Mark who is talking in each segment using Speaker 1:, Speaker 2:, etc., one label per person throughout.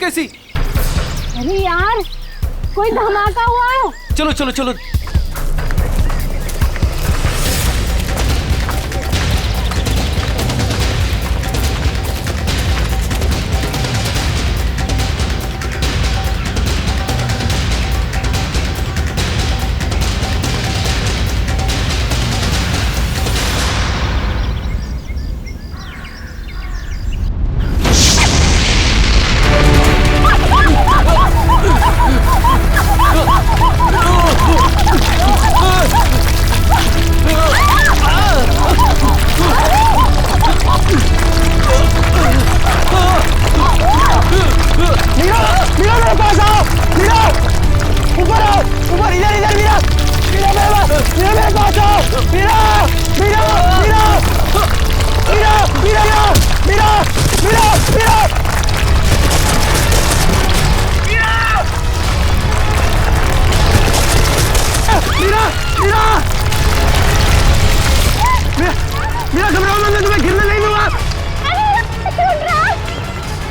Speaker 1: कैसी?
Speaker 2: अरे यार कोई धमाका हुआ है।
Speaker 1: चलो चलो चलो।
Speaker 3: मीरा घबराओ मत, मैं तुम्हें गिरने नहीं दूंगा।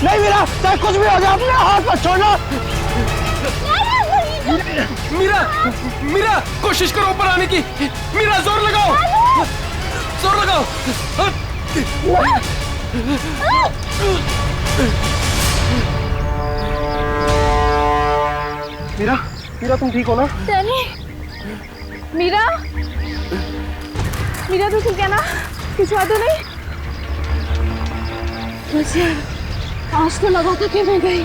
Speaker 3: नहीं मीरा, चाहे कुछ भी हो जाए अपने हाथ पर छोड़ना।
Speaker 1: मीरा मीरा कोशिश करो ऊपर आने की। मीरा जोर लगाओ, जोर लगाओ।
Speaker 3: मीरा मीरा तुम ठीक हो ना?
Speaker 2: डैनी मीरा मीरा तो ठीक है ना? कुछ बात तो नहीं? मुझे आज तो लगा था कि मैं गई।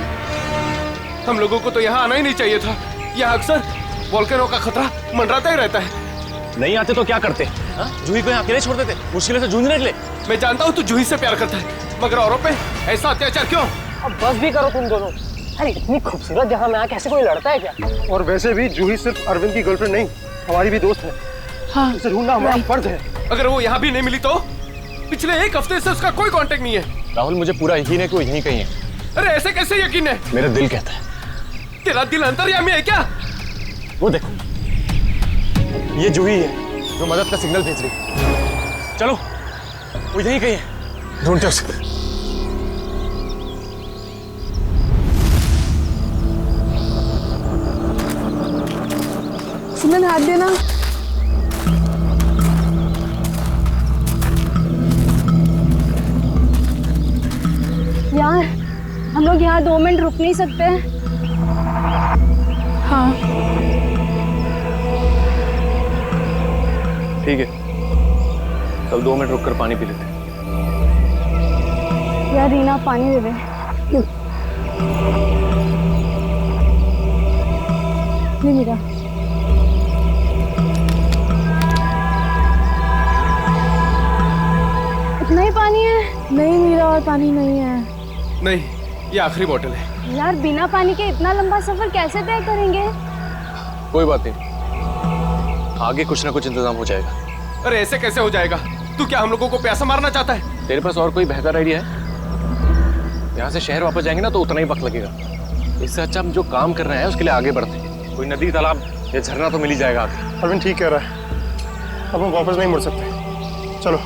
Speaker 1: हम लोगों को तो यहाँ आना ही नहीं चाहिए था। यहाँ अक्सर वोल्केनो का खतरा मंडराता ही रहता है।
Speaker 4: नहीं आते तो क्या करते? जूही को यहाँ अकेले छोड़ देते, मुश्किल से जूझने के लिए।
Speaker 1: मैं जानता हूँ तू जूही से प्यार करता है, मगर औरों पे ऐसा अत्याचार क्यों?
Speaker 5: अब बस भी करो तुम दोनों। अरे इतनी खूबसूरत जगह में कैसे कोई लड़ता है क्या?
Speaker 3: और वैसे भी जूही सिर्फ अरविंद की गर्लफ्रेंड नहीं, हमारी भी दोस्त है। हाँ, उसे ढूंढना हमारा फर्ज है।
Speaker 1: अगर वो यहाँ भी नहीं मिली तो? पिछले एक हफ्ते से उसका कोई कांटेक्ट नहीं है।
Speaker 4: राहुल मुझे पूरा यकीन है कि वो यहीं कहीं है।
Speaker 1: अरे ऐसे कैसे यकीन है?
Speaker 4: मेरा दिल कहता है।
Speaker 1: तेरा दिल अंतर्यामी है क्या?
Speaker 4: वो देखो, ये जूही है जो मदद का सिग्नल भेज रही है। चलो, वो यहीं कहीं है, ढूंढते उसे।
Speaker 2: सुमन हाथ देना। यार हम लोग यहाँ 2 मिनट रुक नहीं सकते? हाँ
Speaker 4: ठीक है, कल 2 मिनट रुककर पानी पी लेते।
Speaker 2: यार रीना पानी दे दे। नहीं मीरा, इतना ही पानी है? नहीं मीरा और पानी नहीं है।
Speaker 1: नहीं, ये आखिरी बोतल है।
Speaker 2: यार बिना पानी के इतना लंबा सफर कैसे तय करेंगे?
Speaker 4: कोई बात नहीं, आगे कुछ ना कुछ इंतजाम हो जाएगा।
Speaker 1: अरे ऐसे कैसे हो जाएगा? तू क्या हम लोगों को प्यासा मारना चाहता है?
Speaker 4: तेरे पास और कोई बेहतर आइडिया है? यहाँ से शहर वापस जाएंगे ना तो उतना ही वक्त लगेगा। इससे अच्छा हम जो काम कर रहे हैं उसके लिए आगे बढ़ते हैं। कोई नदी, तालाब या झरना तो मिल ही जाएगा आगे।
Speaker 3: अरविंद ठीक कह रहा है, अब हम वापस नहीं मुड़ सकते। चलो।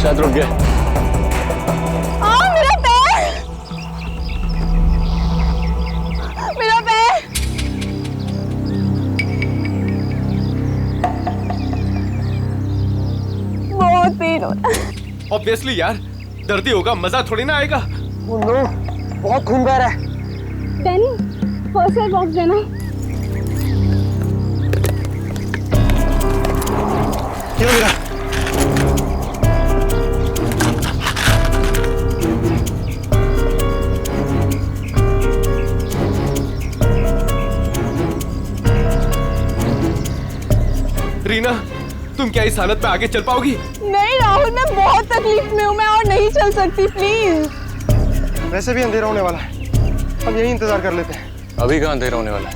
Speaker 4: शायद रुक गया।
Speaker 2: मेरा पैर, मेरा पैर। बहुत पेन हो रहा है।
Speaker 1: ऑब्वियसली यार, दर्दी होगा, मजा थोड़ी ना आएगा।
Speaker 5: Oh no, बहुत खून बह रहा है।
Speaker 2: डैनी, फर्स्ट एड बॉक्स देना।
Speaker 3: क्यों मीरा?
Speaker 1: रीना, तुम क्या इस हालत में आगे चल पाओगी?
Speaker 2: नहीं राहुल, मैं बहुत तकलीफ में हूँ, मैं और नहीं चल सकती, प्लीज।
Speaker 3: वैसे भी अंधेरा होने वाला है, अब यही इंतजार कर लेते हैं।
Speaker 4: अभी कहाँ अंधेरा होने वाला है?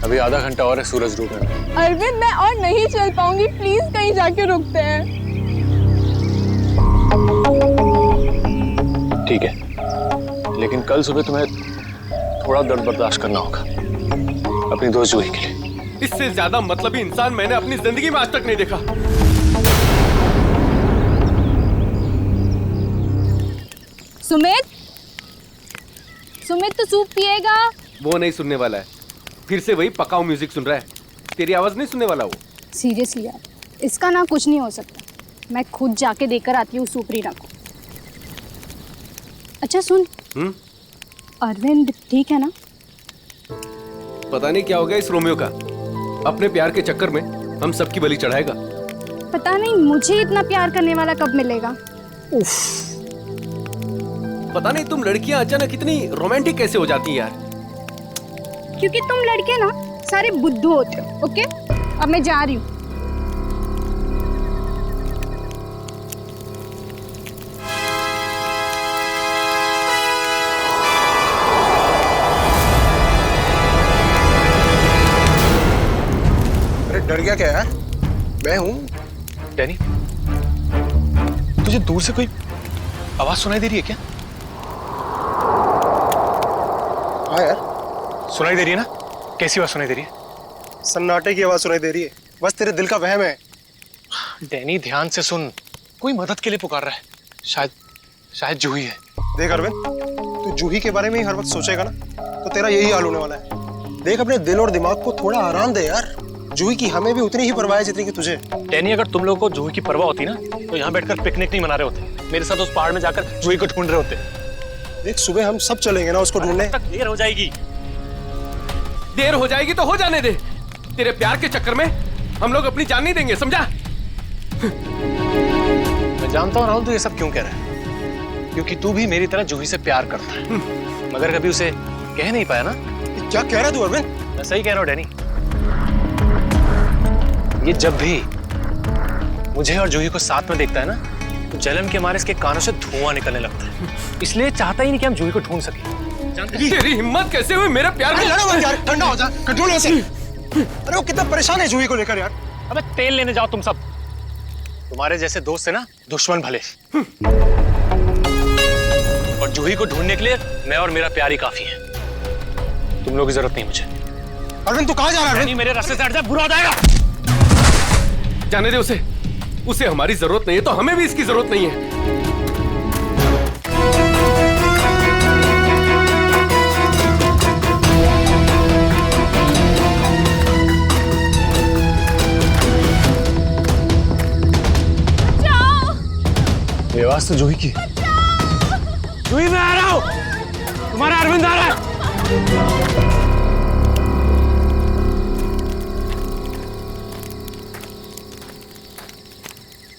Speaker 4: अभी आधा घंटा और है सूरज डूबने में।
Speaker 2: अरविंद मैं और नहीं चल पाऊंगी, प्लीज कहीं जाके रुकते हैं।
Speaker 4: ठीक है, लेकिन कल सुबह तुम्हें थोड़ा दर्द बर्दाश्त करना होगा अपनी दोस्त जूही के लिए।
Speaker 1: इससे ज्यादा मतलबी इंसान मैंने अपनी जिंदगी में आज तक नहीं देखा।
Speaker 2: सुमित, सुमित तो सूप पिएगा?
Speaker 1: वो नहीं सुनने वाला है, फिर से वही पकाऊ म्यूजिक सुन रहा है। तेरी आवाज नहीं सुनने वाला वो।
Speaker 2: सीरियसली यार, इसका ना कुछ नहीं हो सकता। मैं खुद जाके देकर आती हूँ सुप्रीना को। अच्छा सुन, अरविंद ठीक है ना?
Speaker 1: पता नहीं क्या हो गया इस रोमियो का, अपने प्यार के चक्कर में हम सबकी बलि चढ़ाएगा।
Speaker 2: पता नहीं मुझे इतना प्यार करने वाला कब मिलेगा। उफ।
Speaker 1: पता नहीं तुम लड़कियां अचानक इतनी रोमांटिक कैसे हो जाती हैं यार।
Speaker 2: क्योंकि तुम लड़के ना सारे बुद्धू होते हो। ओके, अब मैं जा रही हूँ।
Speaker 3: अरे डर गया क्या यार? मैं हूँ।
Speaker 4: डैनी, तुझे दूर से कोई आवाज सुनाई दे रही है क्या?
Speaker 3: हाँ यार,
Speaker 4: सुनाई दे रही है ना? कैसी आवाज सुनाई दे रही है?
Speaker 3: सन्नाटे की आवाज सुनाई दे रही है। बस तेरे दिल का वहम है।
Speaker 4: डैनी ध्यान से सुन, कोई मदद के लिए पुकार रहा है। शायद जूही है।
Speaker 3: देख अरविंद, तू जूही के बारे में ही हर वक्त सोचेगा ना, तो तेरा यही हाल होने वाला है। देख अपने दिल और दिमाग को थोड़ा आराम दे यार। जूही की हमें भी उतनी ही परवाह है जितनी कि तुझे।
Speaker 4: डैनी, अगर तुम लोगों को जूही की परवाह होती ना, तो यहाँ बैठकर पिकनिक नहीं मना रहे होते, मेरे साथ उस पहाड़ में जाकर जूही को ढूंढ रहे होते।
Speaker 3: देख सुबह हम सब चलेंगे ना उसको ढूंढने।
Speaker 4: तक देर हो जाएगी।
Speaker 1: देर हो जाएगी तो हो जाने दे। तेरे प्यार के चक्कर में हम लोग अपनी जान नहीं देंगे, समझा?
Speaker 4: मैं जानता हूँ राहुल, तू ये सब क्यों कह रहा है, क्योंकि तू भी मेरी तरह जूही से प्यार करता है, मगर कभी उसे कह नहीं पाया ना।
Speaker 3: क्या कह रहा है तू अरविंद?
Speaker 4: मैं सही कह रहा हूँ डैनी। ये जब भी मुझे और जूही को साथ में देखता है ना, तो जलन के मारे इसके कानों से धुआं निकलने लगता है। इसलिए चाहता ही नहीं कि हम जूही को ढूंढ सकें।
Speaker 1: तेरी हिम्मत कैसे हुई मेरे प्यार में?
Speaker 3: लड़ो मत यार, ठंडा हो जा, कंट्रोल हो से। अरे वो कितना परेशान है जूही को लेकर यार।
Speaker 4: अबे तेल लेने जाओ तुम सब। तुम्हारे जैसे दोस्त है ना, दुश्मन भले। और जूही को ढूंढने के लिए मैं और मेरा प्यार ही काफी है। तुम लोग की जरूरत नहीं मुझे।
Speaker 3: अरविंद तू कहाँ जा रहा है?
Speaker 4: नहीं, मेरे रास्ते से हट जा, बुरा हो जाएगा।
Speaker 1: जाने दे उसे हमारी जरूरत नहीं है, तो हमें भी इसकी जरूरत नहीं है।
Speaker 4: ये आवाज तो जूही की। जूही, मैं आ रहा हूं, तुम्हारा अरविंद आ रहा है।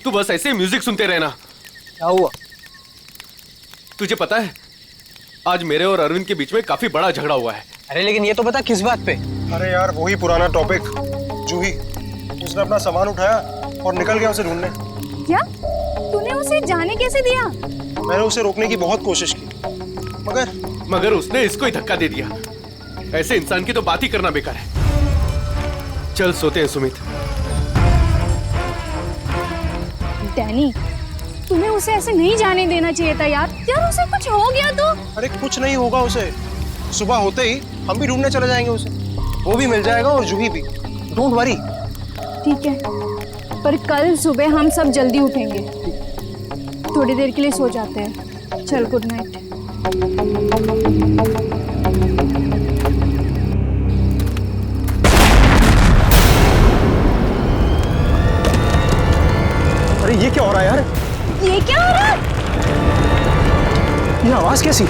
Speaker 1: तू बस ऐसे म्यूजिक सुनते रहना।
Speaker 5: क्या हुआ?
Speaker 1: तुझे पता है आज मेरे और अरविंद के बीच में काफी बड़ा झगड़ा हुआ है।
Speaker 5: अरे लेकिन ये तो बता किस बात पे?
Speaker 3: अरे यार वही पुराना टॉपिक, जूही। उसने अपना सामान उठाया और निकल गया उसे ढूंढने।
Speaker 2: क्या? तूने उसे जाने कैसे दिया?
Speaker 3: मैंने उसे रोकने की बहुत कोशिश की,
Speaker 1: मगर उसने इसको ही धक्का दे दिया। ऐसे इंसान की तो बात ही करना बेकार है। चल सोते हैं सुमित।
Speaker 2: डैनी, तुम्हें उसे ऐसे नहीं जाने देना चाहिए था यार। यार उसे कुछ हो गया तो?
Speaker 3: अरे कुछ नहीं होगा उसे। सुबह होते ही हम भी ढूंढने चले जाएंगे उसे। वो भी मिल जाएगा और जूही भी। Don't worry.
Speaker 2: ठीक है, पर कल सुबह हम सब जल्दी उठेंगे। थोड़ी देर के लिए सो जाते हैं। चल गुड नाइट।
Speaker 3: अरे ये क्या हो रहा है यार?
Speaker 2: ये क्या हो रहा है?
Speaker 3: ये आवाज कैसी?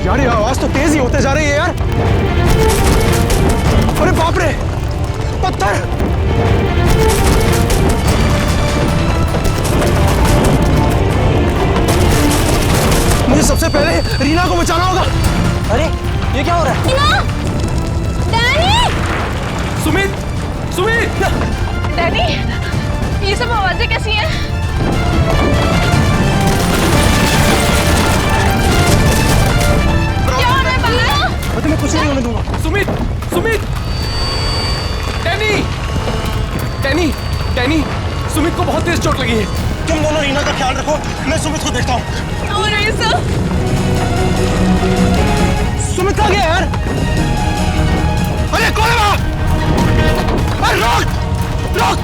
Speaker 3: यार ये आवाज तो तेज ही होते जा रही है यार। अरे बाप रे, पत्थर! मुझे सबसे पहले रीना को बचाना होगा।
Speaker 5: अरे ये क्या हो रहा है?
Speaker 2: डैनी!
Speaker 1: सुमित, सुमित!
Speaker 2: डैनी, ये सब आवाजें कैसी हैं?
Speaker 1: तेज चोट लगी है।
Speaker 3: तुम दोनों रीना का ख्याल रखो, मैं सुमित को देखता हूँ। सुमित कहाँ गया यार? अरे कौन है वहाँ? अरे रोक रोक!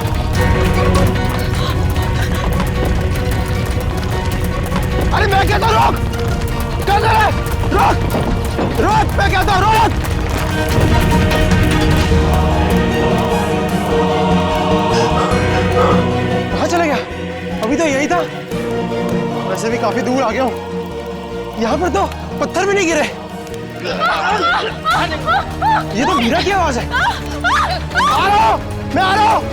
Speaker 3: अरे मैं कहता हूँ रोक! क्या कर रहा है? रोक रोक! मैं कहता हूँ रोक! कहाँ चले गया? अभी तो यही था। वैसे भी काफी दूर आ गया हूँ। यहाँ पर तो पत्थर भी नहीं गिरे। ये तो मीरा की आवाज है। आ रहा हूँ, मैं आ रहा हूँ।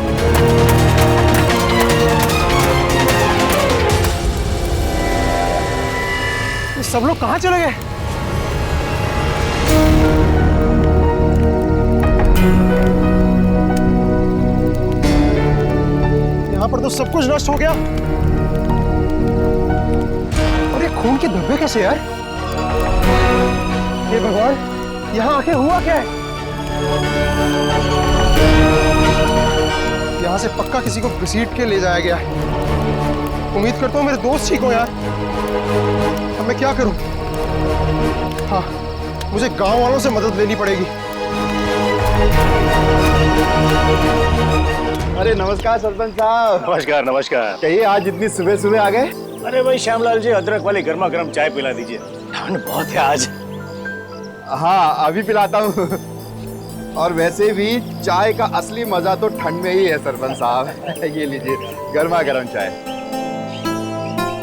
Speaker 3: ये सब लोग कहाँ चले गए? यहाँ पर तो सब कुछ नष्ट हो गया। और ये खून के धब्बे कैसे यार? हे भगवान, यहाँ आके हुआ क्या है? यहाँ से पक्का किसी को घसीट के ले जाया गया है। उम्मीद करता हूँ मेरे दोस्त ठीक हो यार। अब मैं क्या करूँ? हाँ, मुझे गांव वालों से मदद लेनी पड़ेगी।
Speaker 6: अरे नमस्कार सरपंच साहब।
Speaker 4: नमस्कार नमस्कार।
Speaker 6: कहिए, आज इतनी सुबह सुबह आ गए?
Speaker 7: अरे भाई श्यामलाल जी, अदरक वाली गर्मा गर्म चाय पिला दीजिए, ठंड बहुत है आज।
Speaker 6: हाँ, अभी पिलाता हूँ। और वैसे भी चाय का असली मजा तो ठंड में ही है सरपंच साहब। ये लीजिए गर्मा गर्म चाय।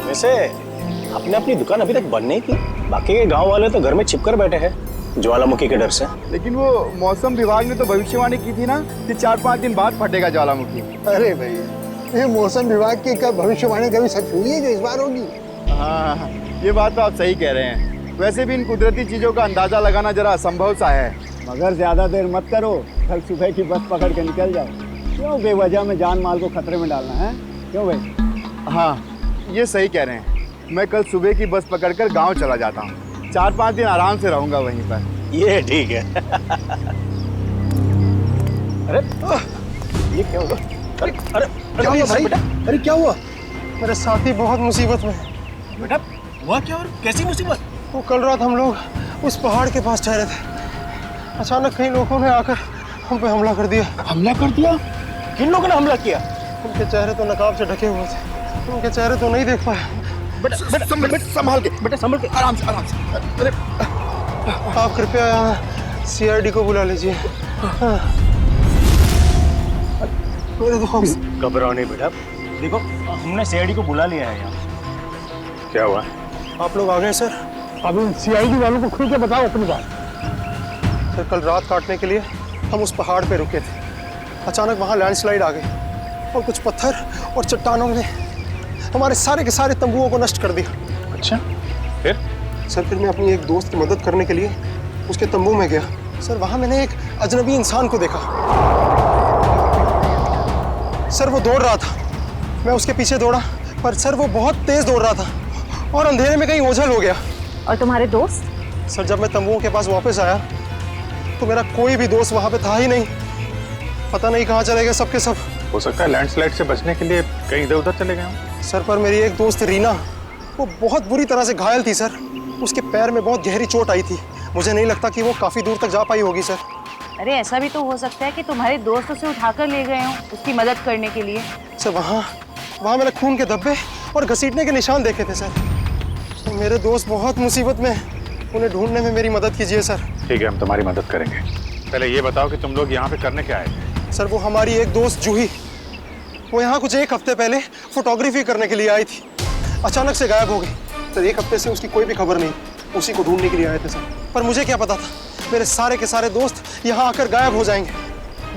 Speaker 7: वैसे आपने अपनी दुकान अभी तक बंद नहीं की? बाकी के गांव वाले तो घर में छिपकर बैठे हैं ज्वालामुखी के डर से।
Speaker 6: लेकिन वो मौसम विभाग ने तो भविष्यवाणी की थी ना कि 4-5 दिन बाद फटेगा ज्वालामुखी।
Speaker 3: अरे भाई, ये मौसम विभाग की कब भविष्यवाणी कभी सच हुई है जो इस बार होगी?
Speaker 6: हाँ, ये बात तो आप सही कह रहे हैं। वैसे भी इन कुदरती चीजों का अंदाजा लगाना जरा असंभव सा है।
Speaker 8: मगर ज्यादा देर मत करो, कल सुबह की बस पकड़ के निकल जाओ। क्यों बेवजह में जान माल को खतरे में डालना है? क्यों भाई?
Speaker 6: हाँ, ये सही कह रहे हैं। मैं कल सुबह की बस पकड़कर गांव चला जाता हूँ। 4-5 दिन आराम से रहूंगा वहीं पर।
Speaker 7: ये ठीक है। अरे ये क्या हुआ? अरे अरे
Speaker 3: क्या हुआ भाई? अरे क्या हुआ? मेरे साथी बहुत मुसीबत में।
Speaker 7: बेटा हुआ क्या और कैसी मुसीबत?
Speaker 3: वो कल रात हम लोग उस पहाड़ के पास ठहरे थे। अचानक कई लोगों ने आकर हम पे हमला कर दिया।
Speaker 7: हमला कर दिया? किन लोगों ने हमला किया?
Speaker 3: उनके चेहरे तो नकाब से ढके हुए थे, उनके चेहरे तो नहीं देख पाए।
Speaker 6: बेटा संभाल के, आराम से आराम से। अरे
Speaker 3: आप कृपया यहाँ CID को बुला लीजिए। हाँ। मेरे दोस्त।
Speaker 7: घबराओ नहीं बेटा, देखो हमने CID को बुला लिया है यहाँ। क्या हुआ?
Speaker 3: आप लोग आ गए सर?
Speaker 8: अब CID वालों को खुल के बताओ अपनी बात।
Speaker 3: सर, कल रात काटने के लिए हम उस पहाड़ पे रुके थे। अचानक वहाँ लैंडस्लाइड आ गई और कुछ पत्थर और चट्टानों ने हमारे सारे के सारे तंबुओं को नष्ट कर दिया।
Speaker 7: अच्छा, फिर?
Speaker 3: सर, फिर मैं अपनी एक दोस्त की मदद करने के लिए उसके तंबू में गया। सर, वहाँ मैंने एक अजनबी इंसान को देखा। सर, वो दौड़ रहा था। मैं उसके पीछे दौड़ा, पर सर वो बहुत तेज दौड़ रहा था और अंधेरे में कहीं ओझल हो गया।
Speaker 9: और तुम्हारे दोस्त?
Speaker 3: सर, जब मैं तंबुओं के पास वापस आया तो मेरा कोई भी दोस्त वहाँ पे था ही नहीं। पता नहीं कहाँ चले गए सबके सब।
Speaker 7: हो सकता है लैंडस्लाइड से बचने के लिए कहीं इधर उधर चले गए हों।
Speaker 3: सर, पर मेरी एक दोस्त रीना, वो बहुत बुरी तरह से घायल थी सर। उसके पैर में बहुत गहरी चोट आई थी। मुझे नहीं लगता कि वो काफी दूर तक जा पाई होगी सर।
Speaker 9: अरे ऐसा भी तो हो सकता है कि तुम्हारे दोस्त उसे उठाकर ले गए हों उसकी मदद करने के लिए।
Speaker 3: सर, वहाँ मैंने खून के धब्बे और घसीटने के निशान देखे थे सर। मेरे दोस्त बहुत मुसीबत में हैं। उन्हें ढूंढने में मेरी मदद कीजिए सर।
Speaker 7: ठीक है, हम तुम्हारी मदद करेंगे। पहले ये बताओ कि तुम लोग यहाँ पे करने क्या आए थे?
Speaker 3: सर, वो हमारी एक दोस्त जूही, वो यहाँ कुछ 1 हफ्ते पहले फोटोग्राफी करने के लिए आई थी। अचानक से गायब हो गई। सर, 1 हफ्ते से उसकी कोई भी खबर नहीं। उसी को ढूंढने के लिए आए थे सर। पर मुझे क्या पता था मेरे सारे के सारे दोस्त यहाँ आकर गायब हो जाएंगे।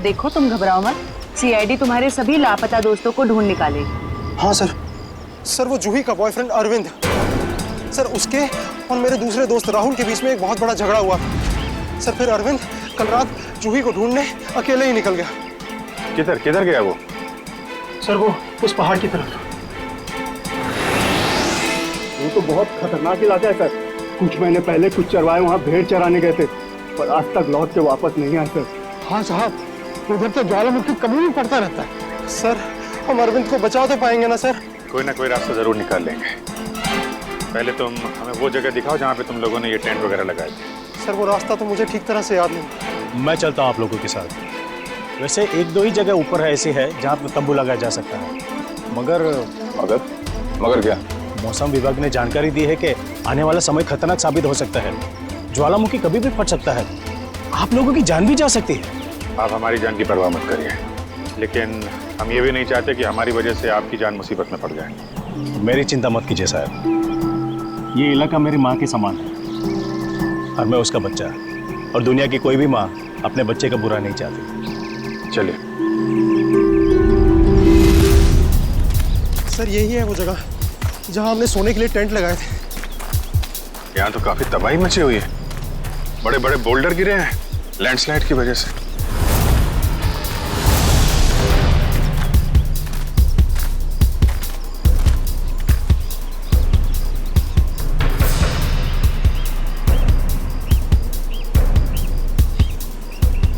Speaker 9: देखो तुम घबराओ मत, CID तुम्हारे सभी लापता दोस्तों को ढूंढ निकालेगी।
Speaker 3: हाँ सर। सर, वो जूही का बॉयफ्रेंड अरविंद, सर उसके और मेरे दूसरे दोस्त राहुल के बीच में एक बहुत बड़ा झगड़ा हुआ था। सर, फिर अरविंद कल रात जूही को ढूंढने अकेले ही निकल गया।
Speaker 7: किधर गया वो?
Speaker 3: सर, वो उस पहाड़ की तरफ।
Speaker 8: वो तो बहुत खतरनाक इलाका है सर। कुछ महीने पहले कुछ चरवाए वहाँ भेड़ चराने गए थे, पर आज तक लौट के वापस नहीं आए सर।
Speaker 3: हाँ साहब, उधर तो ज्वालामुखी कभी भी पड़ता रहता है। सर, हम अरविंद को बचा तो पाएंगे ना सर?
Speaker 10: कोई ना कोई रास्ता जरूर निकाल लेंगे। पहले तुम हमें वो जगह दिखाओ जहाँ पे तुम लोगों ने ये टेंट वगैरह लगाए थे।
Speaker 3: सर वो रास्ता तो मुझे ठीक तरह से याद नहीं।
Speaker 7: मैं चलता हूँ आप लोगों के साथ। वैसे एक दो ही जगह ऊपर है ऐसी है जहाँ पे तंबू लगाया जा सकता है, मगर
Speaker 10: मगर क्या?
Speaker 7: मौसम विभाग ने जानकारी दी है कि आने वाला समय खतरनाक साबित हो सकता है। ज्वालामुखी कभी भी फट सकता है, आप लोगों की जान भी जा सकती है।
Speaker 10: आप हमारी जान की परवाह मत करिए, लेकिन हम ये भी नहीं चाहते कि हमारी वजह से आपकी जान मुसीबत में पड़ जाए।
Speaker 7: मेरी चिंता मत कीजिए साहब, ये इलाका मेरी माँ के समान है और मैं उसका बच्चा, और दुनिया की कोई भी माँ अपने बच्चे का बुरा नहीं चाहती।
Speaker 10: चलिए।
Speaker 3: सर यही है वो जगह जहां हमने सोने के लिए टेंट लगाए थे।
Speaker 10: यहाँ तो काफी तबाही मची हुई है, बड़े बड़े बोल्डर गिरे हैं लैंडस्लाइड की वजह से।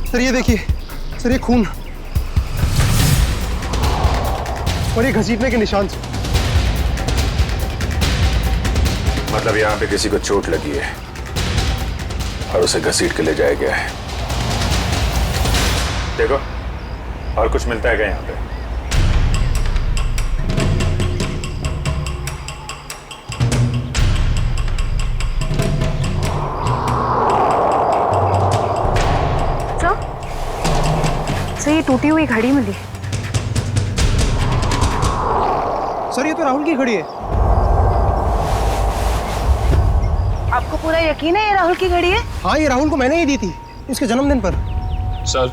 Speaker 3: सर ये देखिए, सर ये खून और ये घसीटने के निशान।
Speaker 10: मतलब यहाँ पे किसी को चोट लगी है और उसे घसीट के ले जाया गया है। देखो और कुछ मिलता है क्या यहाँ पे?
Speaker 9: सर ये टूटी हुई घड़ी मिली।
Speaker 3: सर ये तो राहुल की घड़ी है।
Speaker 9: आपको पूरा यकीन है ये राहुल की घड़ी है?
Speaker 3: हाँ ये राहुल को मैंने ही दी थी इसके जन्मदिन पर।
Speaker 4: सर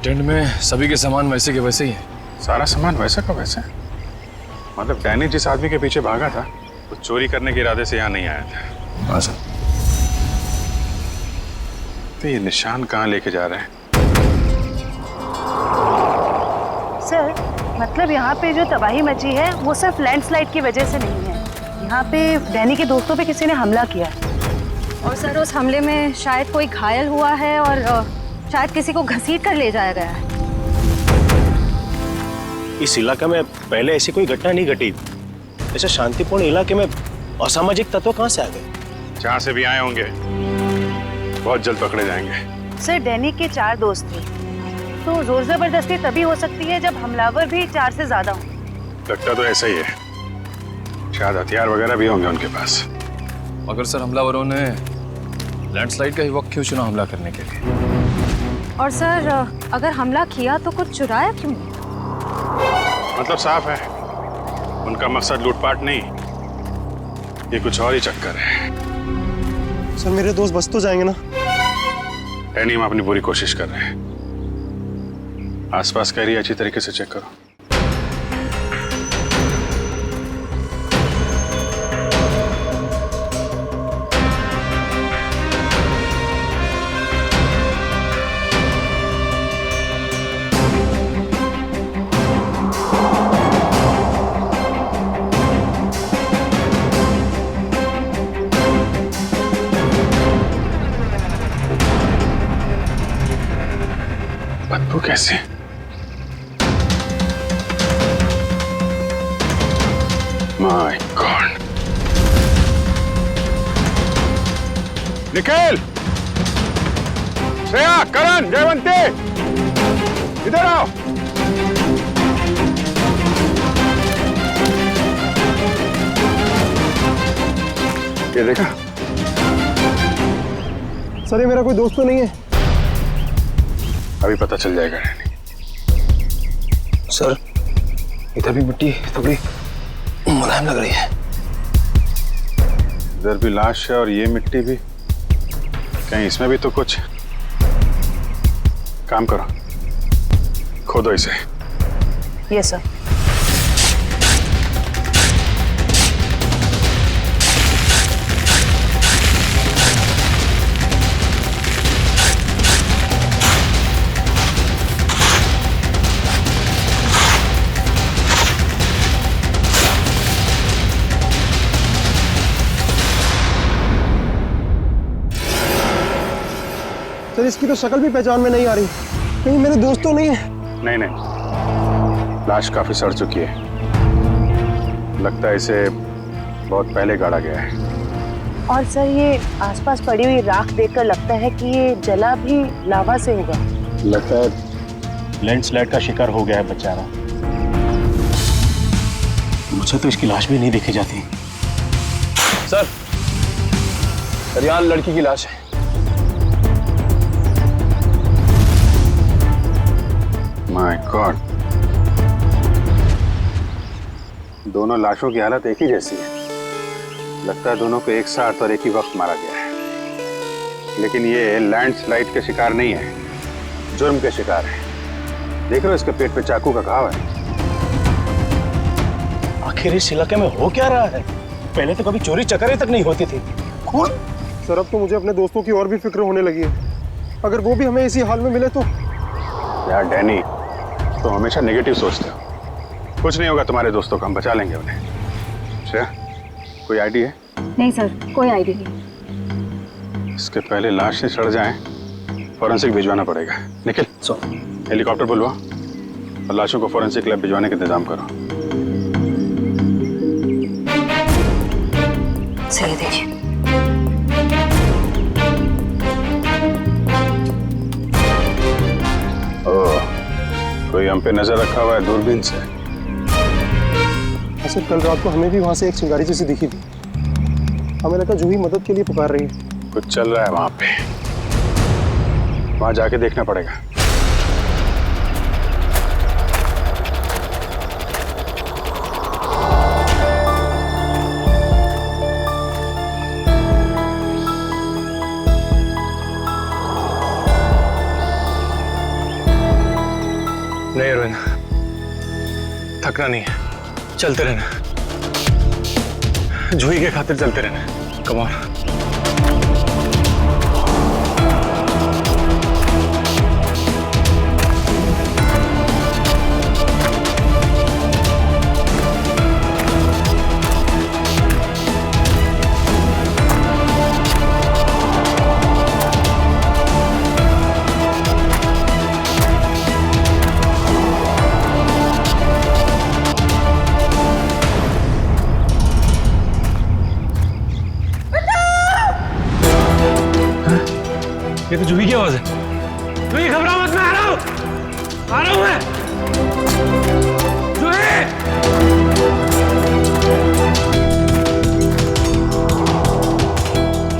Speaker 4: टेंट में सभी के सामान वैसे के वैसे ही है।
Speaker 10: सारा सामान वैसा का वैसा? मतलब डैनी जिस आदमी के पीछे भागा था वो चोरी करने के इरादे से यहाँ नहीं आया था।
Speaker 4: हाँ सर।
Speaker 10: तो ये निशान कहाँ लेके जा रहे हैं?
Speaker 9: सर मतलब यहाँ पे जो तबाही मची है वो सिर्फ लैंडस्लाइड की वजह से नहीं है, यहाँ पे डैनी के दोस्तों पे किसी ने हमला किया है।
Speaker 2: और सर उस हमले में शायद कोई घायल हुआ है और शायद किसी को घसीट कर ले जाया गया है।
Speaker 7: इस इलाके में पहले ऐसी कोई घटना नहीं घटी। ऐसे शांतिपूर्ण इलाके में असामाजिक तत्व कहाँ से आ गए?
Speaker 10: जहाँ से भी आए होंगे बहुत जल्द पकड़े जाएंगे।
Speaker 9: सर डैनी के 4 दोस्त थे, तो जोर जबरदस्ती तभी हो सकती है जब हमलावर भी 4 से ज्यादा हो।
Speaker 10: लगता तो ऐसा ही है, शायद हथियार वगैरह भी होंगे उनके पास।
Speaker 4: मगर सर हमलावरों ने लैंडस्लाइड का ही वक्त क्यों चुना हमला करने के लिए?
Speaker 2: और सर अगर हमला किया तो कुछ चुराया क्यों नहीं?
Speaker 10: मतलब साफ है उनका मकसद लूटपाट नहीं, ये कुछ और ही चक्कर है।
Speaker 3: सर मेरे दोस्त बच तो जाएंगे ना?
Speaker 10: डैनी हम अपनी पूरी कोशिश कर रहे हैं। आसपास का एरिया अच्छी तरीके से चेक करो। बदबू कैसे? My God. निखिल, श्रेया, करण, जयवंती, इधर आओ। ये देखा?
Speaker 3: सर ये मेरा कोई दोस्त तो नहीं है?
Speaker 10: अभी पता चल जाएगा।
Speaker 4: सर इधर भी मिट्टी थोड़ी मुलायम लग रही है।
Speaker 10: इधर भी लाश है और ये मिट्टी भी, कहीं इसमें भी तो कुछ। काम करो, खोदो इसे।
Speaker 9: Yes sir.
Speaker 3: सर इसकी तो शक्ल भी पहचान में नहीं आ रही, कहीं मेरे दोस्त तो नहीं है?
Speaker 10: नहीं नहीं, लाश काफी सड़ चुकी है, लगता है इसे बहुत पहले गाड़ा गया है।
Speaker 9: और सर ये आसपास पड़ी हुई राख देखकर लगता है कि ये जला भी लावा से होगा।
Speaker 10: लगता है
Speaker 7: लैंडस्लाइड का शिकार हो गया है बेचारा। मुझे तो इसकी लाश भी नहीं देखी जाती।
Speaker 4: सर, यहाँ लड़की की लाश है।
Speaker 10: माय गॉड, दोनों लाशों की हालत एक ही जैसी है। लगता है दोनों को एक साथ और एक ही वक्त मारा गया है। लेकिन ये लैंडस्लाइड के शिकार नहीं है, जुर्म के शिकार है। देख रहे हो इसके पेट पे चाकू का घाव है।
Speaker 7: आखिर इस इलाके में हो क्या रहा है? पहले तो कभी चोरी चकारी तक नहीं होती थी।
Speaker 3: कौन? सर अब तो मुझे अपने दोस्तों की और भी फिक्र होने लगी है। अगर वो भी हमें इसी हाल में मिले तो।
Speaker 10: यार डैनी, तो हमेशा नेगेटिव सोचते हो। कुछ नहीं होगा तुम्हारे दोस्तों को, हम बचा लेंगे उन्हें। श्रेया, कोई आइडिया है?
Speaker 2: नहीं सर, कोई आइडिया नहीं।
Speaker 10: इसके पहले लाश से सड़ जाए, फॉरेंसिक भिजवाना पड़ेगा। निखिल, हेलीकॉप्टर बुलवा और लाशों को फॉरेंसिक लैब भिजवाने का इंतजाम करो।
Speaker 9: सही देखिए।
Speaker 10: ओह, कोई हम पे नजर रखा हुआ है दूरबीन से।
Speaker 3: सर कल रात को हमें भी वहां से एक चिंगारी जैसी दिखी थी। हमें लगा जूही मदद के लिए पुकार रही है।
Speaker 10: कुछ चल रहा है वहां पे, वहां जाके देखना पड़ेगा।
Speaker 4: नहीं रोहिना, थकना नहीं है, चलते रहना। जूही के खातिर चलते रहना। Come on. ये तो जूही की आवाज है। जूही घबराओ मत, मैं आ रहा हूं मैं। जूही!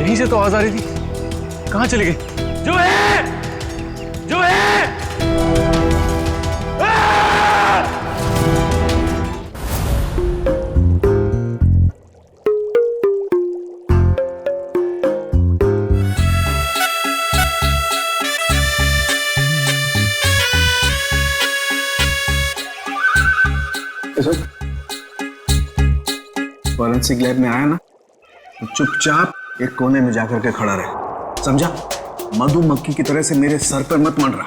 Speaker 4: यहीं से तो आवाज आ रही थी, कहां चली गई? जूही! जूही!
Speaker 6: फॉरेंसिक लैब में आया ना तो चुपचाप एक कोने में जाकर के खड़ा रहे, समझा? मधुमक्खी की तरह से मेरे सर पर मत मंडरा।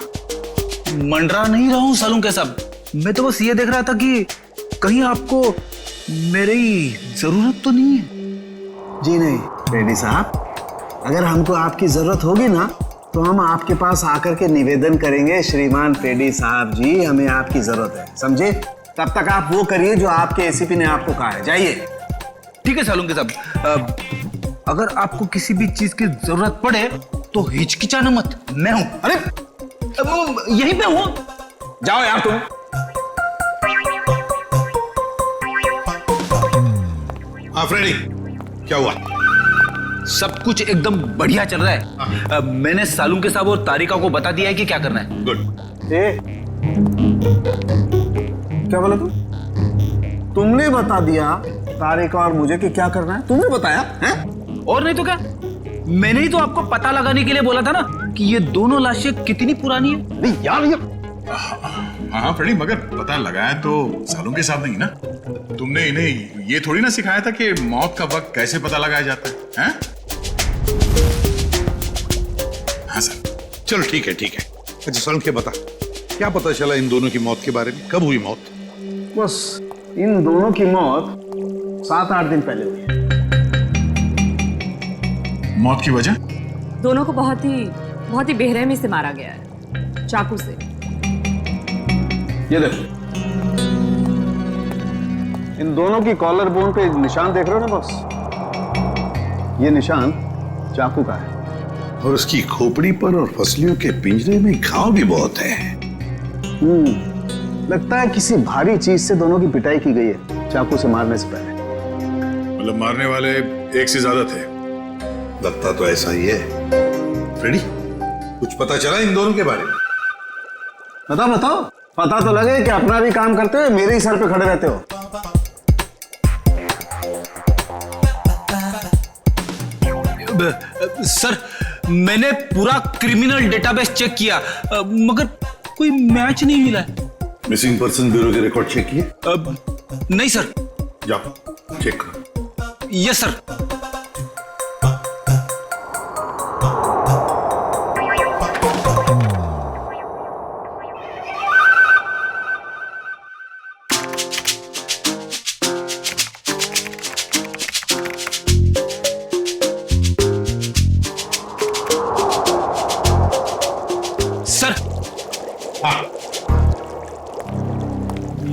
Speaker 11: मंडरा नहीं रहा हूं सालूं के सब। मैं तो बस ये देख रहा था कि कहीं आपको मेरी जरूरत तो नहीं है।
Speaker 6: जी नहीं रेड्डी साहब, अगर हमको आपकी जरूरत होगी ना तो हम आपके पास आकर के निवेदन करेंगे, श्रीमान पेडी साहब जी हमें आपकी जरूरत है, समझे? तब तक आप वो करिए जो आपके एसीपी ने आपको कहा है, जाइए।
Speaker 11: ठीक है सालूं के साहब, अगर आपको किसी भी चीज की जरूरत पड़े तो हिचकिचाना मत, मैं हूं। अरे यहीं पे हूं, जाओ यार तुम।
Speaker 12: हाँ फ्रेडी, क्या हुआ?
Speaker 11: सब कुछ एकदम बढ़िया चल रहा है। मैंने सालूं के साहब और तारिका को बता दिया है कि क्या करना है।
Speaker 12: गुड।
Speaker 6: क्या बोला तुमने बता दिया तारिका और मुझे कि क्या करना है? तुमने बताया है?
Speaker 11: और नहीं तो क्या, मैंने ही तो आपको पता लगाने के लिए बोला था ना कि ये दोनों लाशें कितनी पुरानी है।
Speaker 6: नहीं यार ये
Speaker 12: हाँ फ्रेडी, मगर पता लगाया तो सालूं के साथ नहीं ना। तुमने इन्हें ये थोड़ी ना सिखाया था कि मौत का वक्त कैसे पता लगाया जाता है, हैं? हाँ सर, चलो ठीक है ठीक है। अच्छा सालूं के बता, क्या पता चला इन दोनों की मौत के बारे में? कब हुई मौत?
Speaker 6: बस इन दोनों की मौत 7-8 दिन पहले हुई है।
Speaker 12: मौत की वजह?
Speaker 13: दोनों को बहुत ही बेरहमी से मारा गया है, चाकू से।
Speaker 6: ये देखो इन दोनों की कॉलर बोन पे निशान देख रहे हो ना बॉस? ये निशान चाकू का है।
Speaker 14: और उसकी खोपड़ी पर और फसलियों के पिंजरे में घाव भी बहुत है।
Speaker 6: लगता है किसी भारी चीज से दोनों की पिटाई की गई है चाकू से मारने से पहले।
Speaker 12: मतलब मारने वाले एक से ज्यादा थे?
Speaker 14: लगता तो ऐसा ही है। फ्रेडी, कुछ पता चला इन दोनों के बारे में?
Speaker 6: बताओ बताओ, पता तो लगे कि अपना भी काम करते हुए मेरे ही सर पे खड़े रहते हो।
Speaker 11: सर, मैंने पूरा क्रिमिनल डेटाबेस चेक किया, मगर कोई मैच नहीं मिला है।
Speaker 14: मिसिंग पर्सन ब्यूरो के रिकॉर्ड चेक किए?
Speaker 11: नहीं सर।
Speaker 14: जाओ चेक करो।
Speaker 11: Yes sir.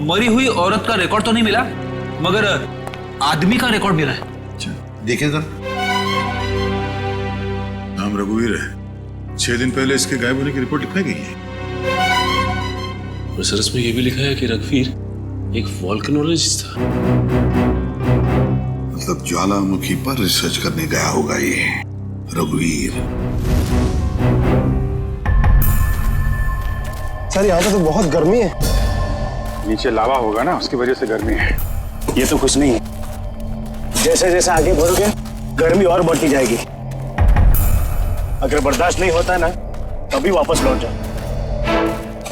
Speaker 11: मरी हुई औरत का रिकॉर्ड तो नहीं मिला, मगर आदमी का रिकॉर्ड मिला है।
Speaker 14: देखिए सर,
Speaker 12: नाम रघुवीर है। 6 दिन पहले इसके गायब होने की रिपोर्ट लिखाई गई है।
Speaker 15: और सर इसमें यह भी लिखा है कि रघुवीर एक वोल्केनोलॉजिस्ट था।
Speaker 14: मतलब ज्वालामुखी पर रिसर्च करने गया होगा ये रघुवीर।
Speaker 3: सर यहाँ पे तो बहुत गर्मी है।
Speaker 10: नीचे लावा होगा ना, उसकी वजह से गर्मी है।
Speaker 8: ये तो कुछ नहीं है। जैसे जैसे आगे बढ़ोगे गर्मी और बढ़ती जाएगी। अगर बर्दाश्त नहीं होता ना तभी वापस लौट जाओ।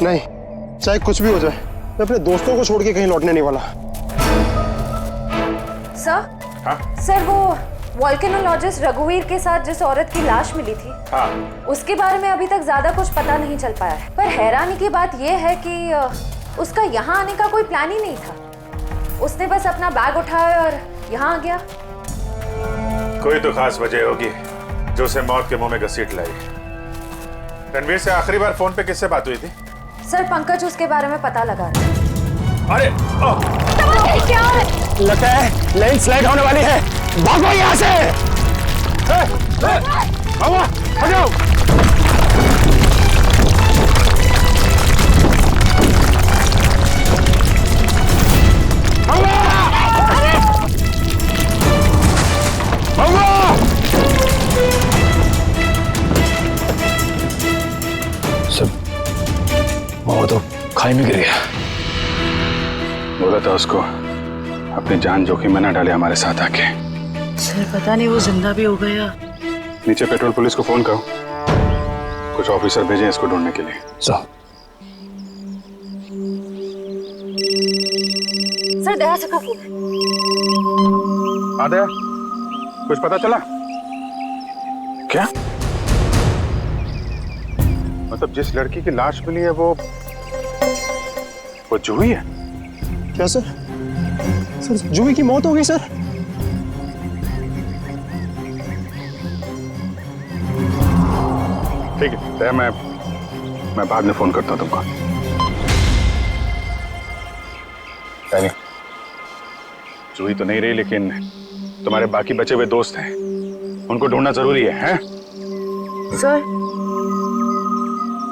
Speaker 3: नहीं, चाहे कुछ भी हो जाए, मैं अपने दोस्तों को छोड़ के कहीं लौटने नहीं वाला।
Speaker 16: सर?
Speaker 10: हाँ?
Speaker 16: सर, वो वोल्केनोलॉजिस्ट रघुवीर के साथ जिस औरत की लाश मिली थी,
Speaker 10: हाँ, उसके
Speaker 16: बारे में अभी तक ज्यादा कुछ पता नहीं चल पाया है। पर हैरानी की बात यह है कि उसका यहाँ आने का कोई प्लान ही नहीं था। उसने बस अपना बैग उठाया और यहाँ आ गया।
Speaker 10: कोई तो खास वजह होगी जो उसे मौत के मुंह में घसीट लाई। रणवीर से आखिरी बार फोन पे किससे बात हुई थी?
Speaker 16: सर, पंकज उसके बारे में पता लगा रहा है।
Speaker 10: अरे
Speaker 16: क्या है?
Speaker 8: लगता है लैंडस्लाइड होने वाली है। भागो यहाँ से। हटो।
Speaker 10: वो तो खाई में गिर गया। बोला था उसको अपनी जान जोखिम में न डाले हमारे साथ आके।
Speaker 9: सर, पता नहीं वो जिंदा भी हो गया।
Speaker 10: नीचे पेट्रोल पुलिस को फोन करो, कुछ ऑफिसर भेजें इसको ढूंढने के लिए।
Speaker 9: सर,
Speaker 16: दया से काफी।
Speaker 10: हाँ दया, कुछ पता चला क्या? मतलब जिस लड़की की लाश मिली है वो जूही है?
Speaker 3: क्या सर? सर, जूही की मौत हो गई सर।
Speaker 10: ठीक है दया, मैं बाद में फोन करता हूँ तुमको। नहीं, जूही तो नहीं रही, लेकिन तुम्हारे बाकी बचे हुए दोस्त हैं, उनको ढूंढना जरूरी है?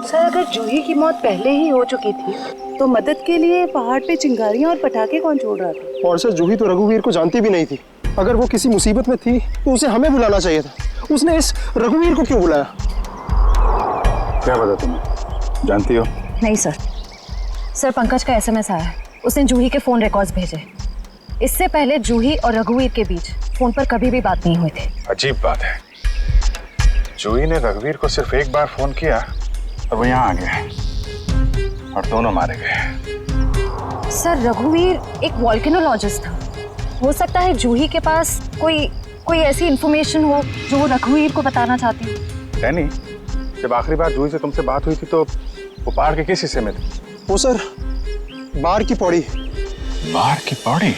Speaker 9: सर, अगर जूही की मौत पहले ही हो चुकी थी तो मदद के लिए पहाड़ पे चिंगारियां और पटाखे कौन छोड़ रहा था?
Speaker 3: और सर, जूही तो रघुवीर को जानती भी नहीं थी। अगर वो किसी मुसीबत में थी तो उसे हमें बुलाना चाहिए था। उसने इस रघुवीर को क्यों बुलाया?
Speaker 10: क्या पता तुम्हें, जानती हो?
Speaker 16: नहीं सर। सर, पंकज का एसएमएस आया है। उसने जूही के फोन रिकॉर्ड्स भेजे। इससे पहले जूही और रघुवीर के बीच फोन पर कभी भी बात नहीं हुई थी।
Speaker 10: अजीब बात है, जूही ने रघुवीर को सिर्फ एक बार फोन किया और वो यहाँ आ गया और दोनों मारे गए।
Speaker 16: सर, रघुवीर एक वोल्केनोलॉजिस्ट था। हो सकता है जूही के पास कोई ऐसी इंफॉर्मेशन हो जो वो रघुवीर को बताना चाहती है।
Speaker 10: डैनी, जब आखिरी बार जूही से तुमसे बात हुई थी तो वो पहाड़ के किस हिस्से में थी?
Speaker 3: वो सर, बाहर की पौड़ी।
Speaker 10: बाहर की पौड़ी?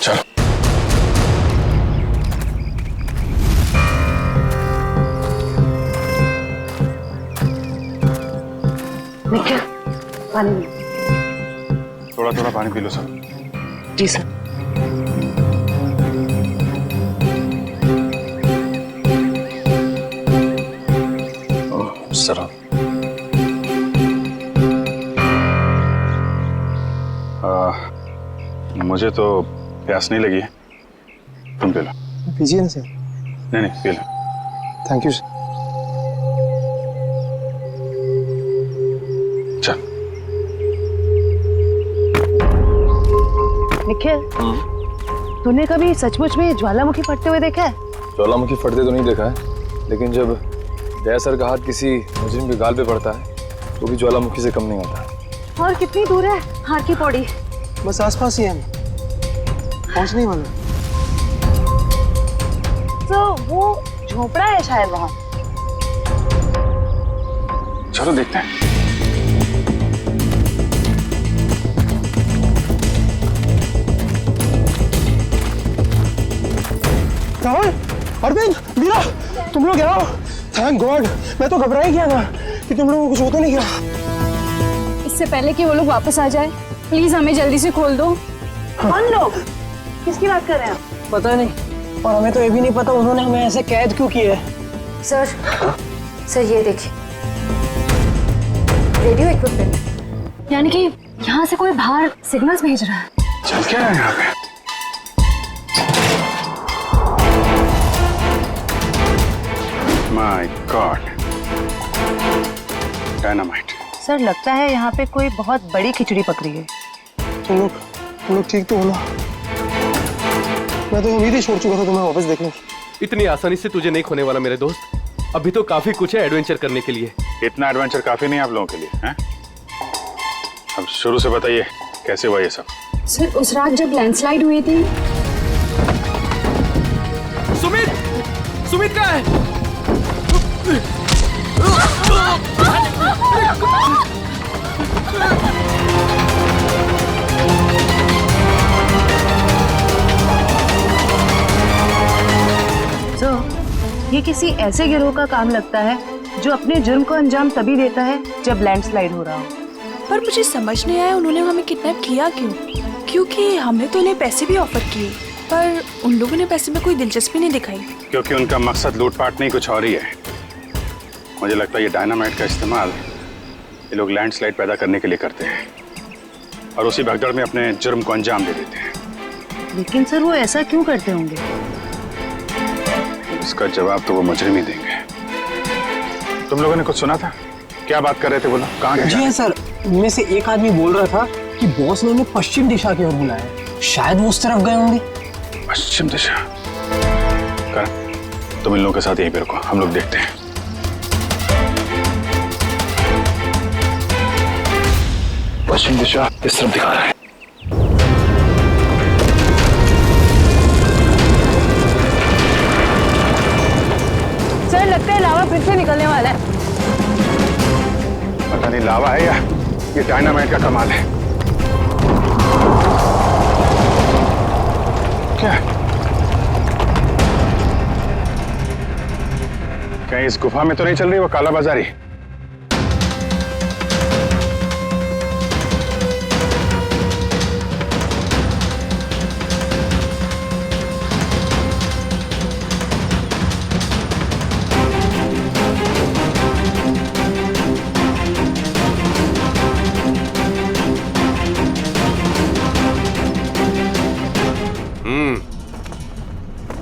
Speaker 10: चलो।
Speaker 9: निखिल, पानी।
Speaker 10: थोड़ा थोड़ा पानी पी लो सब।
Speaker 9: जी सर।
Speaker 10: सर मुझे तो प्यास नहीं लगी है, तुम पी लो।
Speaker 3: पीजिए ना सर।
Speaker 10: नहीं नहीं P low.
Speaker 3: Thank you sir.
Speaker 10: चल।
Speaker 9: निखिल, तूने कभी सचमुच में ज्वालामुखी फटते हुए देखा है?
Speaker 4: ज्वालामुखी फटते तो नहीं देखा है, लेकिन जब दया सर का हाथ किसी मुजरिम के गाल पे पड़ता है तो भी ज्वालामुखी से कम नहीं होता।
Speaker 9: और कितनी दूर है हार की पौड़ी?
Speaker 3: बस आसपास ही है, पहुंचने ही वाला।
Speaker 9: तो वो झोपड़ा है शायद वहाँ।
Speaker 10: चलो देखते हैं।
Speaker 3: राहुल, अरविंद, मीरा, तुम लोग यहाँ हो। थैंक गॉड, मैं तो घबरा ही गया था कि तुम लोगों को कुछ हो तो नहीं गया।
Speaker 2: इससे पहले कि वो लोग वापस आ जाए, प्लीज हमें जल्दी से खोल दो।
Speaker 9: कौन लोग? किसकी बात कर रहे हैं?
Speaker 5: पता नहीं, और हमें तो ये भी नहीं पता उन्होंने हमें ऐसे कैद क्यों किया है।
Speaker 16: सर ये देखिए, रेडियो इक्विपमेंट।
Speaker 2: यानी कि यहाँ से कोई बाहर सिग्नल्स भेज रहा है।
Speaker 10: चल क्या है यहाँ पे? My God, dynamite.
Speaker 9: सर लगता है यहाँ पे कोई बहुत बड़ी खिचड़ी पक रही है।
Speaker 3: तुम लोग ठीक तो हो ना? मैं तो उम्मीद ही छोड़ चुका था तुम्हें वापस देखने की।
Speaker 1: इतनी आसानी से तुझे नहीं खोने वाला मेरे दोस्त। अभी तो काफी कुछ है एडवेंचर करने के लिए।
Speaker 10: इतना एडवेंचर काफी नहीं आप लोगों के लिए, हैं? अब शुरू से बताइए कैसे हुआ ये सब?
Speaker 2: सर उस रात जब लैंडस्लाइड हुई थी।
Speaker 1: सुमित कहाँ है?
Speaker 9: ये किसी ऐसे गिरोह का काम लगता है जो अपने जुर्म को अंजाम तभी देता है जब लैंडस्लाइड हो रहा हो।
Speaker 17: पर मुझे समझ नहीं आया उन्होंने हमें किडनैप किया क्यों? क्योंकि हमने तो उन्हें पैसे भी ऑफर किए, पर उन लोगों ने पैसे में कोई दिलचस्पी नहीं दिखाई।
Speaker 10: क्योंकि उनका मकसद लूटपाट नहीं कुछ और ही है। मुझे लगता है ये डायनामाइट का इस्तेमाल ये लोग लैंडस्लाइड पैदा करने के लिए करते हैं और उसी भगदड़ में अपने जुर्म को अंजाम दे देते हैं।
Speaker 9: लेकिन सर वो ऐसा क्यों करते होंगे?
Speaker 10: इसका जवाब तो वो मुजरिम ही देंगे। तुम लोगों ने कुछ सुना था? क्या बात कर रहे थे बोलो? कहाँ गए?
Speaker 5: जी हाँ सर, उनमें से एक आदमी बोल रहा था कि बॉस ने उन्हें पश्चिम दिशा की ओर बुलाया। शायद वो उस तरफ गए होंगे।
Speaker 10: पश्चिम दिशा? करण, तुम इन लोगों के साथ यहीं पे रुको, हम लोग देखते हैं। पश्चिम दिशा इस तरफ दिखा रहा है।
Speaker 9: सर लगता है लावा फिर से निकलने वाला है।
Speaker 10: पता नहीं लावा है या ये डायनामाइट का कमाल है। क्या कहीं इस गुफा में तो नहीं चल रही वो काला बाजारी?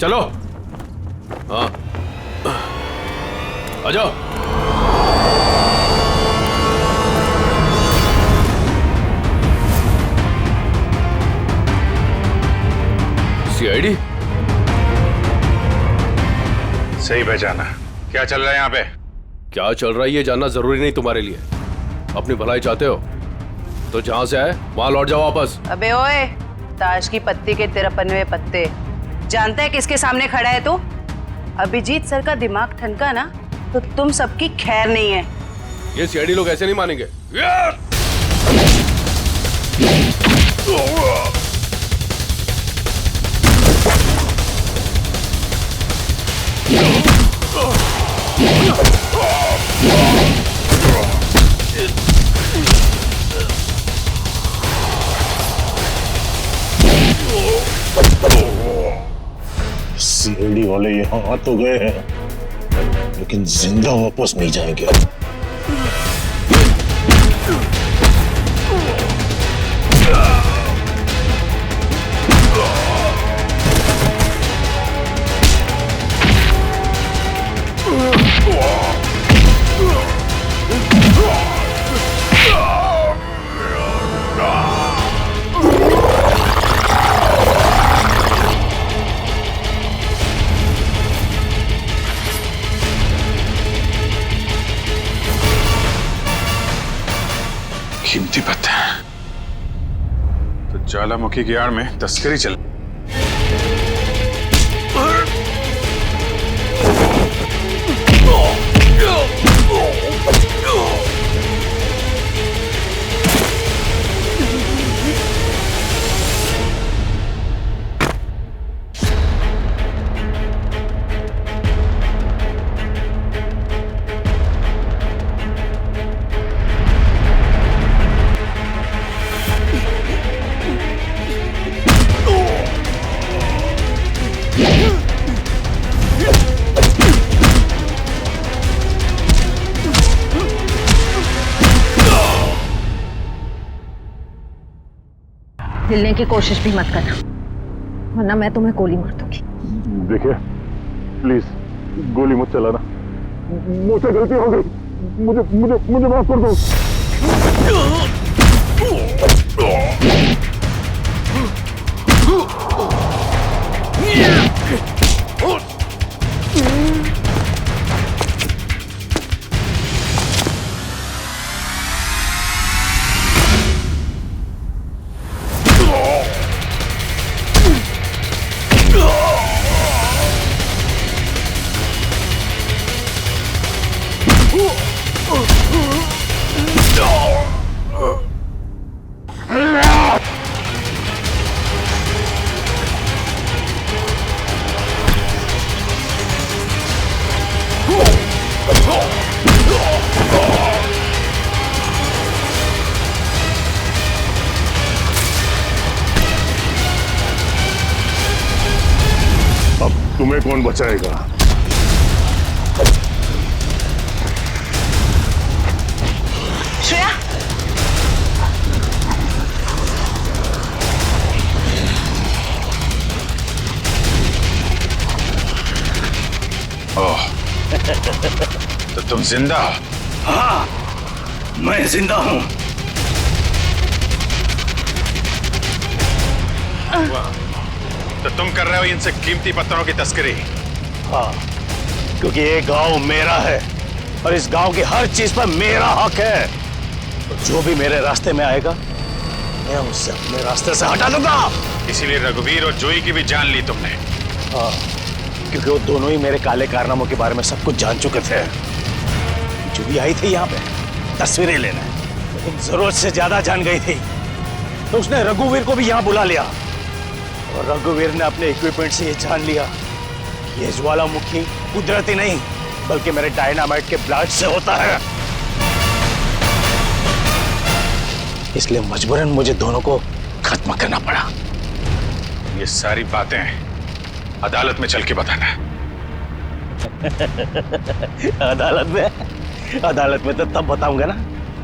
Speaker 1: चलो। हाँ आ जाओ। सीआईडी
Speaker 10: सही पहचाना। क्या चल रहा है यहाँ पे?
Speaker 1: क्या चल रहा है ये जानना जरूरी नहीं तुम्हारे लिए। अपनी भलाई चाहते हो तो जहां से आए वहां लौट जाओ वापस।
Speaker 9: अबे ओए, ताश की पत्ती के 53वें पत्ते, जानता है किसके सामने खड़ा है तू? अभिजीत सर का दिमाग ठनका ना तो तुम सबकी खैर नहीं है।
Speaker 1: ये सीआईडी लोग ऐसे नहीं मानेंगे।
Speaker 8: यहाँ तो गए हैं, लेकिन जिंदा वापस नहीं जाएंगे।
Speaker 10: कीमती पत्थर तो ज्वालामुखी की आड़ में तस्करी चल।
Speaker 18: हिलने की कोशिश भी मत करना, वरना मैं तुम्हें गोली मार दूंगी।
Speaker 8: देखिए प्लीज गोली मत चलाना, मुझसे गलती हो गई, मुझे मुझे मुझे माफ कर दो। अब तुम्हें कौन बचाएगा?
Speaker 18: श्रेया,
Speaker 10: ओह, तो तुम जिंदा हो?
Speaker 8: हाँ, मैं जिंदा हूं।
Speaker 10: तो तुम कर रहे हो इनसे कीमती पत्थरों की तस्करी?
Speaker 8: हाँ, क्योंकि ये गांव मेरा है और इस गांव की हर चीज पर मेरा हक है। तो जो भी मेरे रास्ते में आएगा मैं उससे अपने रास्ते से हटा दूंगा।
Speaker 10: इसीलिए रघुवीर और जूही की भी जान ली तुमने?
Speaker 8: हाँ, क्योंकि वो दोनों ही मेरे काले कारनामों के बारे में सब कुछ जान चुके थे। जूही आई थी यहाँ पे तस्वीरें लेने, लेकिन जरूरत से ज्यादा जान गई थी, तो उसने रघुवीर को भी यहाँ बुला लिया और रघुवीर ने अपने इक्विपमेंट से ये जान लिया कि ये ज्वालामुखी कुदरती नहीं बल्कि मेरे डायनामाइट के ब्लास्ट से होता है। इसलिए मजबूरन मुझे दोनों को खत्म करना पड़ा।
Speaker 10: ये सारी बातें अदालत में चल के बताना।
Speaker 8: अदालत में तो तब बताऊंगा ना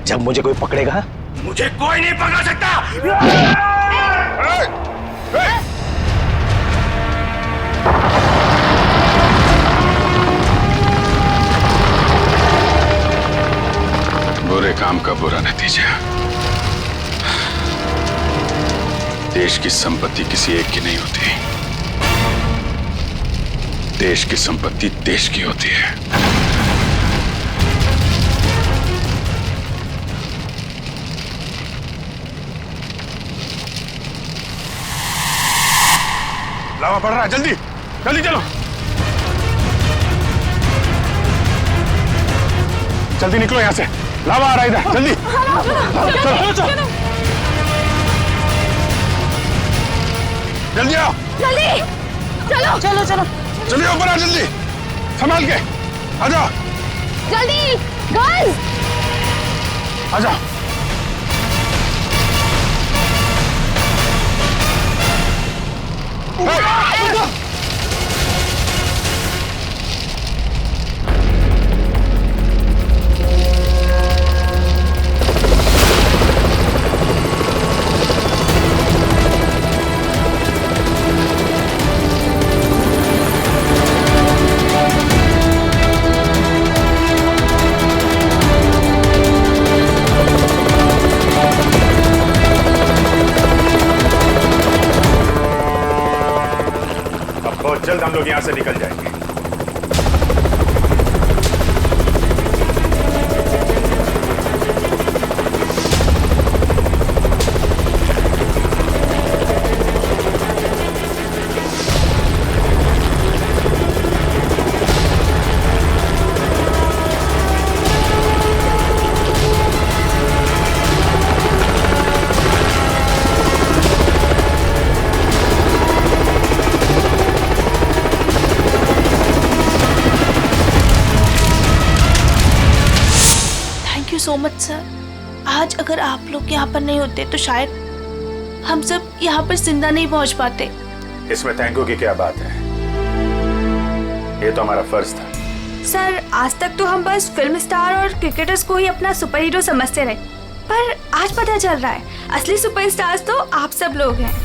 Speaker 8: जब मुझे कोई पकड़ेगा। मुझे कोई नहीं पकड़ सकता।
Speaker 10: बुरे काम का बुरा नतीजा। देश की संपत्ति किसी एक की नहीं होती, देश की संपत्ति देश की होती है। लावा पड़ रहा है, जल्दी जल्दी चलो, जल्दी निकलो यहाँ से, लावा आ रहा है इधर, जल्दी चलो चलो जल्दी आओ,
Speaker 18: जल्दी चलो चलो चलो
Speaker 10: जल्दी ऊपर आ, जल्दी संभाल के आ जाओ,
Speaker 18: जल्दी गर्ल्स
Speaker 10: आ जाओ। से निकल जाएंगे।
Speaker 17: So much sir. आज अगर आप लोग यहाँ पर नहीं होते तो शायद हम सब यहाँ पर जिंदा नहीं पहुँच पाते।
Speaker 10: इसमें थैंक यू की क्या बात है, ये तो हमारा फर्ज था।
Speaker 17: सर आज तक तो हम बस फिल्म स्टार और क्रिकेटर्स को ही अपना सुपर हीरो समझते रहे, पर आज पता चल रहा है असली सुपरस्टार्स तो आप सब लोग हैं।